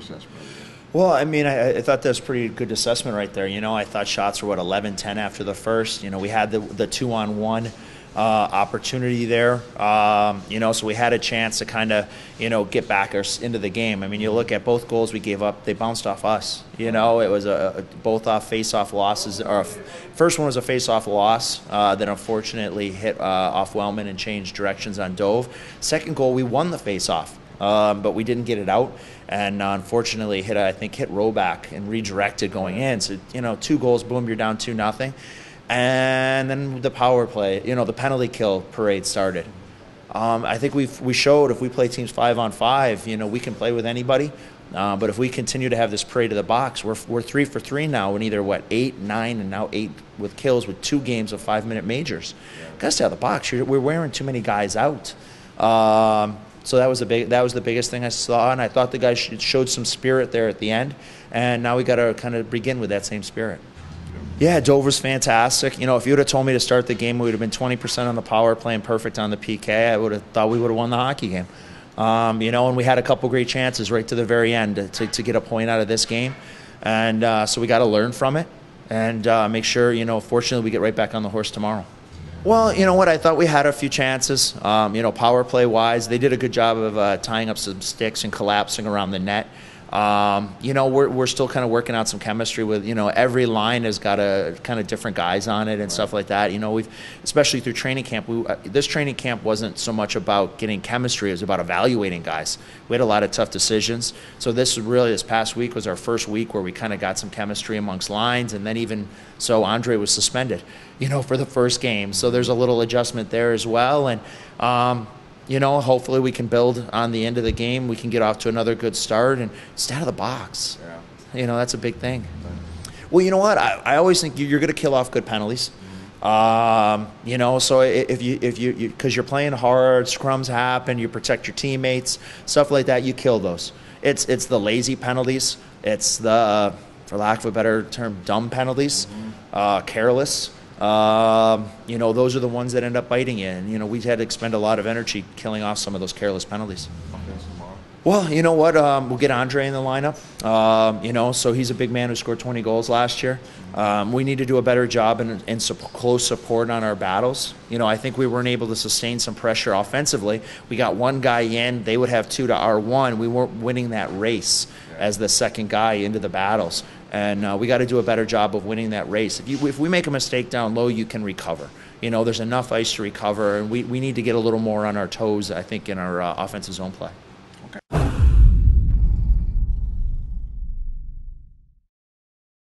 assessment of the game? Well, I mean, I thought that was pretty good assessment right there. I thought shots were, 11-10 after the first. We had the 2-on-1 opportunity there. So we had a chance to kind of, get back into the game. I mean, you look at both goals we gave up, they bounced off us. It was both off face-off losses. First one was a face-off loss that unfortunately hit off Wellman and changed directions on Dove. Second goal, we won the face-off, but we didn't get it out. And unfortunately hit Roback and redirected going in. So, 2 goals, boom, you're down 2-0. And then the power play, the penalty kill parade started. I think we showed if we play teams 5-on-5, we can play with anybody. But if we continue to have this parade to the box, we're 3 for 3 now in either 8, 9, and now 8 with kills with 2 games of 5-minute majors. Got to stay out of the box. We're wearing too many guys out. So that was the biggest thing I saw, and I thought the guys showed some spirit there at the end, and now we got to kind of begin with that same spirit. Yeah, Dover's fantastic. If you would have told me to start the game, we would have been 20% on the power play and perfect on the PK. I would have thought we would have won the hockey game. And we had a couple great chances right to the very end to get a point out of this game, and so we got to learn from it and make sure. Fortunately, we get right back on the horse tomorrow. Well, you know what? I thought we had a few chances. Power play wise, they did a good job of tying up some sticks and collapsing around the net. We're still kind of working out some chemistry with, every line has got a kind of different guys on it and stuff like that. We've, especially through training camp, this training camp wasn't so much about getting chemistry, it was about evaluating guys. We had a lot of tough decisions. So this past week was our first week where we kind of got some chemistry amongst lines, and then even so Andre was suspended, for the first game. So there's a little adjustment there as well. And, hopefully we can build on the end of the game. We can get off to another good start and stay out of the box. Yeah. That's a big thing. Well, you know what? I always think you're going to kill off good penalties. So if you because you're playing hard, scrums happen, you protect your teammates, stuff like that, you kill those. It's the lazy penalties. It's the, for lack of a better term, dumb penalties, careless. Those are the ones that end up biting you. And, we had to expend a lot of energy killing off some of those careless penalties. Well, you know what? We'll get Andre in the lineup. So he's a big man who scored 20 goals last year. We need to do a better job in close support on our battles. I think we weren't able to sustain some pressure offensively. We got one guy in. They would have 2 to our 1. We weren't winning that race as the second guy into the battles. And we got to do a better job of winning that race. If we make a mistake down low, you can recover. There's enough ice to recover, and we need to get a little more on our toes, I think, in our offensive zone play.